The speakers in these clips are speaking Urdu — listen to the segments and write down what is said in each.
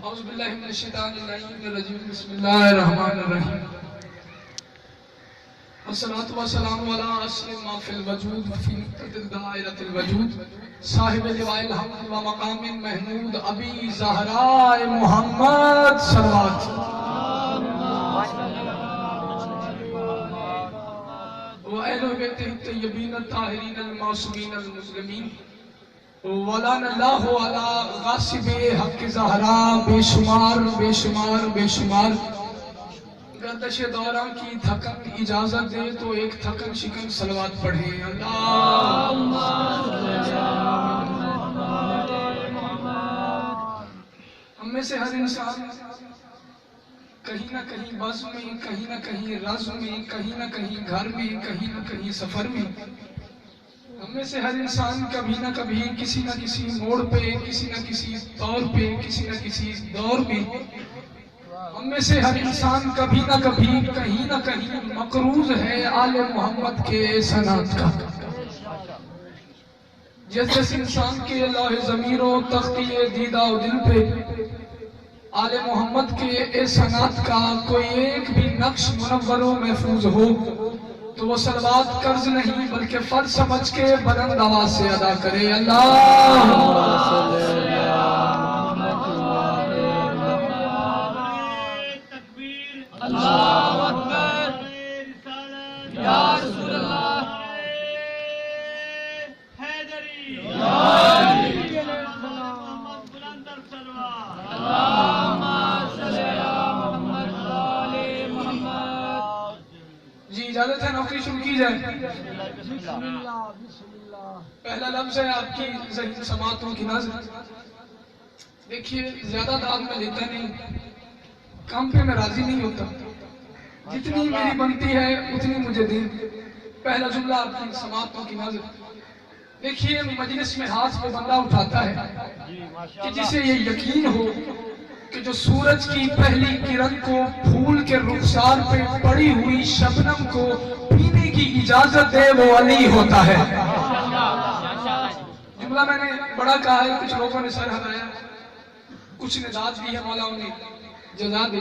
اعوذ باللہ من الشیطان الرجیم بسم اللہ الرحمن الرحیم والصلاة والسلام علی اشرف ما فی الوجود فی نقطۃ دائرۃ الوجود صاحب لواء الحمد و مقام محمود ابی زہراء محمد صلوات و اہل بیتہ الطیبین الطاہرین المعصومین المسلمین ولان اللہ علی غاصب حق زہرا بے شمار بے شمار بے شمار گردش دوران کی تھکن اجازت دے تو ایک تھکن شکن صلوات پڑھیں اللہم ہم میں سے ہر انسان کہیں نہ کہیں بز میں کہیں نہ کہیں رز میں کہیں نہ کہیں گھر میں کہیں نہ کہیں سفر میں ہم میں سے ہر انسان کبھی نہ کبھی کسی نہ کسی موڑ پہ کسی نہ کسی طور پہ کسی نہ کسی دور میں ہم میں سے ہر انسان کبھی نہ کبھی کہیں نہ کہیں مقروض ہے آل محمد کے سنات کا جس جس انسان کے لوح ضمیر و تختی دیدہ و دل پہ آل محمد کے سنات کا کوئی ایک بھی نقش منور و محفوظ ہو تو وہ صلوات قرض نہیں بلکہ فرض سمجھ کے بلند آواز سے ادا کرے اللہ اکبر یا رسول اللہ حیدری جی اجازت ہے نوکری شروع کی جائے پہلا لفظ ہے آپ کی ذہن سماعتوں کی نظر دیکھیے زیادہ داد میں لیتا نہیں کام پہ میں راضی نہیں ہوتا جتنی میری بنتی ہے اتنی مجھے دیں پہلا جملہ آپ کی سماعتوں کی نظر دیکھیے مجلس میں ہاتھ پہ بندہ اٹھاتا ہے کہ جسے یہ یقین ہو کہ جو سورج کی پہلی کرن کو پھول کے رخسار پہ پڑی ہوئی شبنم کو پینے کی اجازت دے وہ علی ہوتا ہے جملہ میں نے بڑا کہا ہے کچھ لوگوں نے سر ہلایا کچھ نے داد دی ہے مولاؤں نے جزا دی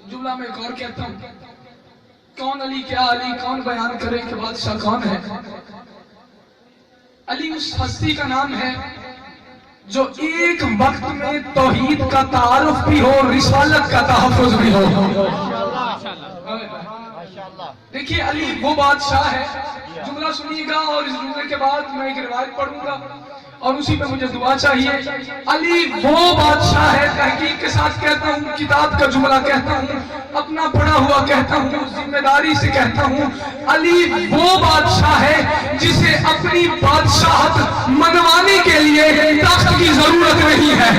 جملہ میں ایک اور کہتا ہوں کون علی کیا علی کون بیان کرے کہ بادشاہ کون ہے علی اس ہستی کا نام ہے جو ایک وقت میں توحید کا تعارف بھی ہو رسالت کا تحفظ بھی ہو دیکھیے علی وہ بادشاہ ہے جملہ سنیے گا اور اس جملے کے بعد میں ایک روایت پڑھوں گا اور اسی پہ مجھے دعا چاہیے علی وہ بادشاہ ہے تحقیق کے ساتھ کہتا ہوں کتاب کا جملہ کہتا ہوں اپنا پڑھا ہوا کہتا ہوں ذمہ داری سے کہتا ہوں علی وہ بادشاہ ہے جسے اپنی بادشاہت منوانے کے لیے تخت کی ضرورت نہیں ہے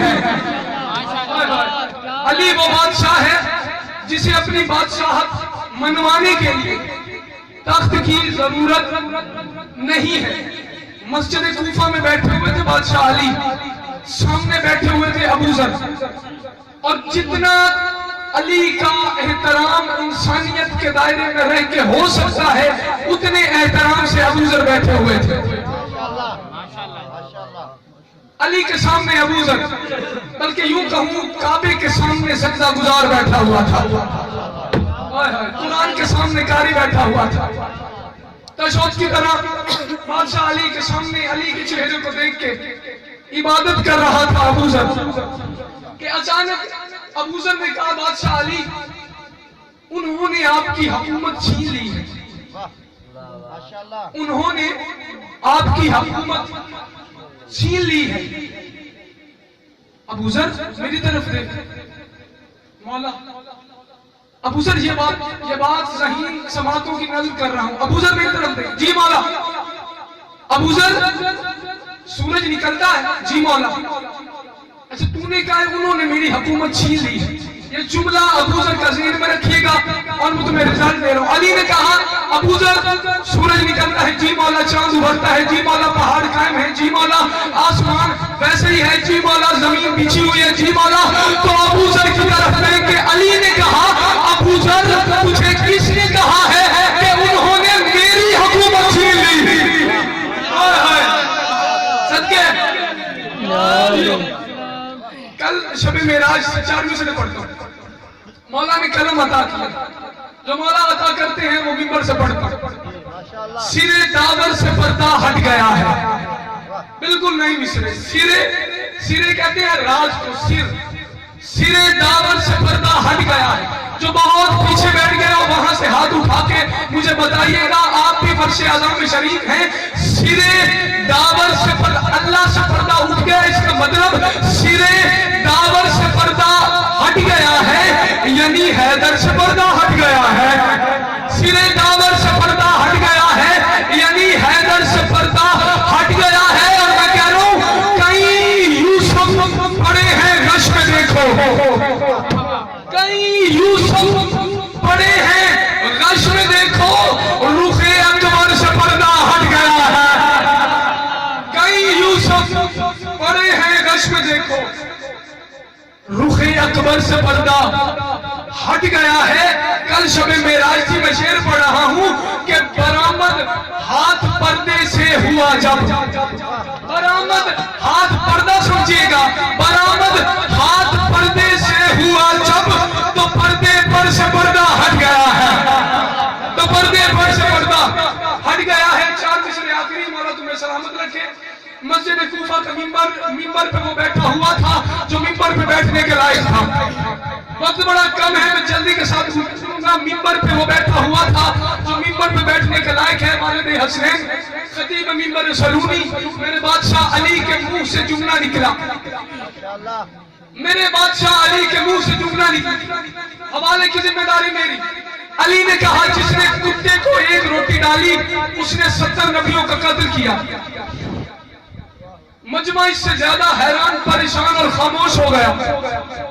علی وہ بادشاہ ہے جسے اپنی بادشاہت منوانے کے لیے تخت کی ضرورت نہیں ہے مسجد کوفہ میں بیٹھے ہوئے تھے بادشاہ علی سامنے بیٹھے ہوئے تھے ابو ذر اور جتنا علی کا احترام انسانیت کے دائرے میں رہ کے ہو سکتا ہے اتنے احترام سے ابو ذر بیٹھے ہوئے تھے علی کے سامنے ابو ذر بلکہ یوں کہوں کعبے کے سامنے سجدہ گزار بیٹھا ہوا تھا قرآن کے سامنے قاری بیٹھا ہوا تھا تشہد کی طرح بادشاہ علی کے سامنے علی کے چہرے کو دیکھ کے عبادت کر رہا تھا ابو ذر کہ اچانک ابو ذر نے کہا بادشاہ علی انہوں نے آپ کی حکومت چھین لی ہے انہوں نے آپ کی حکومت چھین لی ہے ابو ذر میری طرف دیکھ مولا ابو ذر یہ بات ذہین سماعتوں کی نظر کر رہا ہوں ابو ذر میری طرف دیکھ جی مولا ابو ذر سورج نکلتا ہے جی مولا اچھا تو نے کہا ہے انہوں نے میری حکومت چھین لی ہے یہ جملہ ابو ذر کا ذہن میں رکھیے گا اور میں تمہیں رزلٹ دے رہا ہوں علی نے کہا ابو ذر سورج نکلتا ہے جی مولا چاند ابھرتا ہے جی مولا پہاڑ قائم ہے جی مولا آسمان ویسے ہی ہے جی مولا زمین بچھی ہوئی ہے جی مولا تو ابو ذر کی طرف دیکھ کے علی نے کہا ابو ذر تجھے کس نے کہا ہے کہ انہوں نے میری حکومت چھین لی صدقے کل شب معراج سے 4 مصرے پڑھتا ہوں. مولا نے کلم عطا کیا, جو مولا عطا کرتے ہیں وہ منبر سے پڑھتا ہوں. سرے داور سے پردہ ہٹ گیا ہے, بالکل نہیں مصرے, سرے کہتے ہیں راز کو, سرے داور سے پردہ ہٹ گیا ہے. جو بہت پیچھے بیٹھ گئے ہو وہاں سے ہاتھ اٹھا کے مجھے بتائیے گا, آپ بھی فرش اعظم میں شریک ہیں. سرے داور سے اللہ سے پردہ اٹھ گیا, اس کا مطلب سرے داور سے پردہ ہٹ گیا ہے, یعنی حیدر سے پردہ ہٹ گیا ہے. سرے داور سے پردہ ہٹ گیا ہے, یعنی حیدر سے پردہ ہٹ گیا ہے. اور میں کہہ رہا ہوں کئی یوسف پڑے ہیں رش میں, دیکھو کئی یوسف پڑے ہیں غش میں, دیکھو رخ اکبر سے پردہ ہٹ گیا ہے. کئی یوسف پڑے ہیں غش میں, دیکھو رخ اکبر سے پردہ ہٹ گیا ہے. کل شب معراج تھی, میں شعر پڑھ رہا ہوں کہ برآمد ہاتھ پردے سے ہوا جب, برآمد ہاتھ پردہ سمجھیے گا, برآمد ہاتھ پردے سے ہوا جب, تو پردے پر سے پردہ ہٹ گیا ہے, تو پردے پر سے پردہ ہٹ گیا ہے. 4 مصرے آخری, مولا تمہیں سلامت رکھے. مسجد کوفہ کا منبر پہ وہ بیٹھا ہوا تھا جو منبر پہ بیٹھنے کے لائق تھا. وقت بڑا کم ہے, میں جلدی کے ساتھ سنوں گا. منبر پہ وہ بیٹھا ہوا تھا جو منبر پہ بیٹھنے کے لائق ہے. والد حسنین خطیب منبر سلونی, میرے بادشاہ علی کے منہ سے جملہ نکلا, میرے بادشاہ علی کے منہ سے جملہ نکلا, حوالے کی ذمہ داری میری. علی نے کہا جس نے کتے کو 1 روٹی ڈالی اس نے 70 نبیوں کا قتل کیا. مجمع اس سے زیادہ حیران, پریشان اور خاموش ہو گیا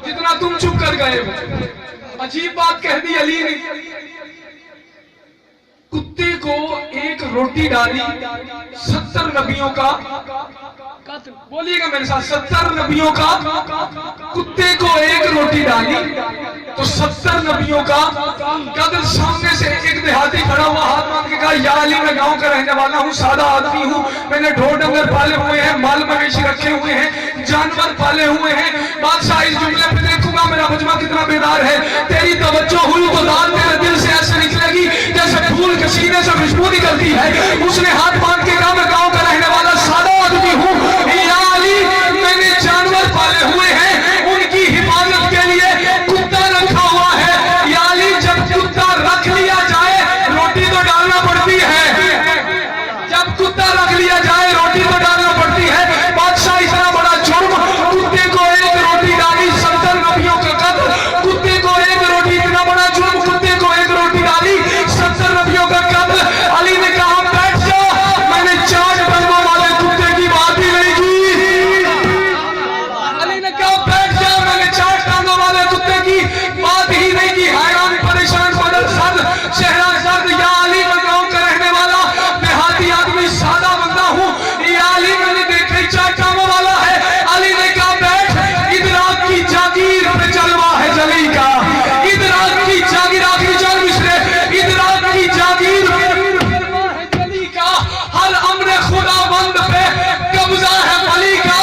جتنا تم چپ کر گئے ہو. عجیب بات کہہ دی علی نے, کتے کو 1 روٹی ڈالی 70 نبیوں کا قتل. بولیے گا میرے ساتھ, 70 نبیوں کا, کتے کو 1 روٹی ڈالی تو 70 نبیوں کا قتل. سامنے سے ایک دیہاتی کھڑا ہوا, ہاتھ باندھ کے کہا یا علی میں گاؤں کا رہنے والا ہوں, سادہ آدمی ہوں, میں نے ڈھور ڈنگر پالے ہوئے ہیں, مال مویشی رکھے ہوئے ہیں, جانور پالے ہوئے ہیں. بادشاہ اس جملے پہ دیکھوں گا میرا مجمع کتنا بیدار ہے. تیری توجہ ہوئی تو داد میرے دل سے ایسے نکلے گی جیسے پھول کے سینے سے خوشبو نکلتی ہے. اس نے ہاتھ باندھ کے کہا میں گاؤں کا رہنے والا سادہ آدمی ہوں, یا علی میں نے جانور پالے ہوئے ہیں, ان کی حفاظت کے لیے کتا رکھا ہوا ہے. یا علی جب کتا رکھ لیا جائے روٹی تو ڈالنا پڑتی ہے, جب کتا رکھ لیا جائے روٹی تو ڈالنا پڑتی ہے. بادشاہ اتنا بڑا جرم, کتے کو 1 روٹی ڈالی 70 نبیوں کا قتل. کتے کو 1 روٹی, اتنا بڑا جرم, کتے کو 1 روٹی ڈالی 70 نبیوں کا قتل. علی نے کہا بیٹھ جا, میں نے 4 ٹنگوں والے کتے کی بات ہی نہیں کی. علی نے کہا بیٹھ جا, میں نے 4 ٹانگوں والے کتے کی بات ہی نہیں کی. حیران پریشان بدل سد چہرہ زرد, یا علی میں گاؤں کا رہنے والا دیہاتی آدمی سادہ بندہ ہوں, یا علی میں نے دیکھا 4 ٹانگوں والا ہے. علی نے کہا بیٹھ, ادراک کی جاگیر پہ جلوہ ہے جلی کا, ادراک کی جاگیر, آخری 4 مصرے, ادراک کی جاگیر پہ جلوہ ہے جلی کا, ہر امر خدا بند پہ قبضہ ہے ولی کا.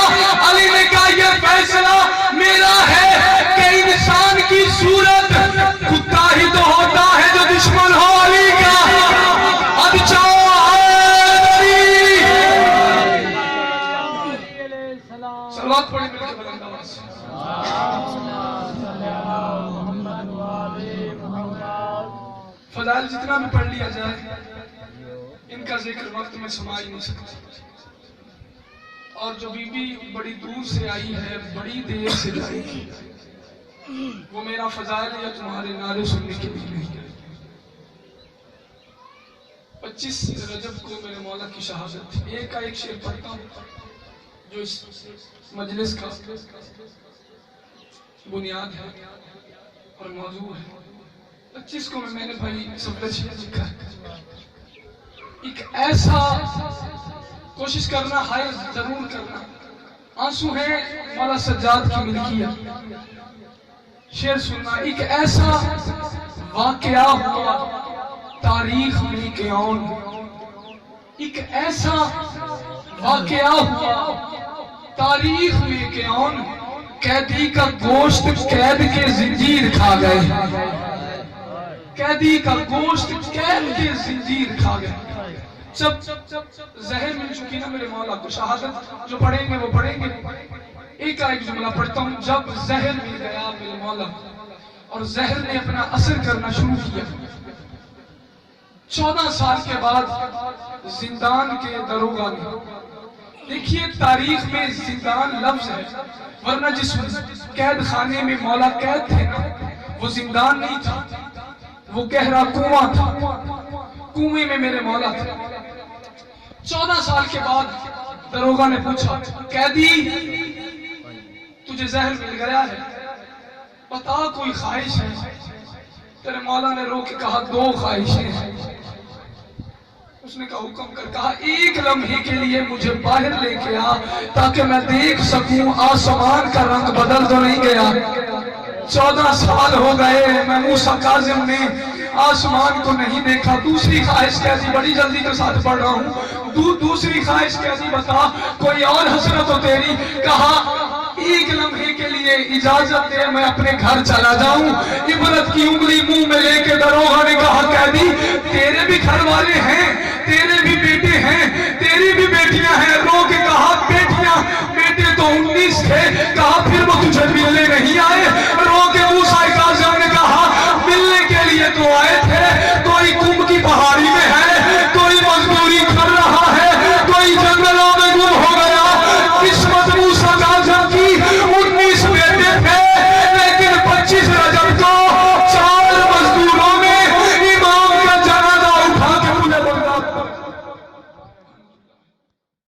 علی نے کہا یہ فیصلہ میرا ہے کہ انسان کی صورت کتا ہی تو ہوتا ہے جو دشمن ہو علی کا. اب جاؤ صلوات پڑھیں مل کے بلند آواز سے. فضائل جتنا بھی پڑھ لیا جائے ان کا ذکر وقت میں سما ہی نہیں سکتا. اور جو بی بی بڑی دور سے آئی ہے, بڑی دیر سے جائے گی, وہ میرا فضائل یا تمہارے نعرے سننے کے لیے نہیں ہے. 25 رجب کو میرے مولا کی شہادت تھی. ایک کا ایک شعر پڑھتا ہوں جو اس مجلس کا بنیاد ہے اور موضوع ہے. 25 کو میں نے بھائی سفر شعر لکھا ہے. ایک ایسا کوشش کرنا, حائل ضرور کرنا, آنسو ہیں مولا سجاد کی ملکیت. شعر سننا. ایک ایسا واقعہ ہوا تاریخ میں کہ آن, ایک ایسا واقعہ ہوا تاریخ میں کہ آن, قیدی کا گوشت قید کے زنجیر کھا گئے، قیدی کا گوشت قید کے زنجیر کھا گئے۔ جب زہر مل چکی نا میرے مولا کو، شہادت جو پڑھیں گے وہ پڑھیں گے، ایک ایک جملہ پڑھتا ہوں۔ جب زہر مل گیا میرے مولا اور زہر نے اپنا اثر کرنا شروع کیا، 14 سال کے بعد زندان کے دروگا نے، دیکھیے تاریخ میں زندان لفظ ہے، ورنہ جس قید خانے میں مولا قید تھے نا وہ زندان نہیں تھا، وہ گہرا کنواں تھا، کنویں میں میرے مولا تھے۔ 14 سال کے بعد دروگا نے پوچھا، قیدی تجھے زہر مل گیا ہے، بتا کوئی خواہش ہے؟ تیرے مولا نے رو کے کہا 2 خواہشیں ہیں۔ اس نے کہا حکم کر، کہا ایک لمحے کے لیے مجھے باہر لے کے آ تاکہ میں دیکھ سکوں آسمان کا رنگ بدل تو نہیں گیا۔ 14 سال ہو گئے میں موسیٰ کاظم نے آسمان کو نہیں دیکھا۔ دوسری خواہش کیسی؟ بڑی جلدی کے ساتھ پڑھ رہا ہوں، دوسری خواہش کیسی بتا، کوئی اور حسرت ہو تیری؟ کہا ایک لمحے کے لیے اجازت دے میں اپنے گھر چلا جاؤں۔ عبرت کی انگلی منہ میں لے کے دروغہ نے کہا قیدی تیرے بھی گھر والے ہیں، تیرے بھی بیٹے ہیں،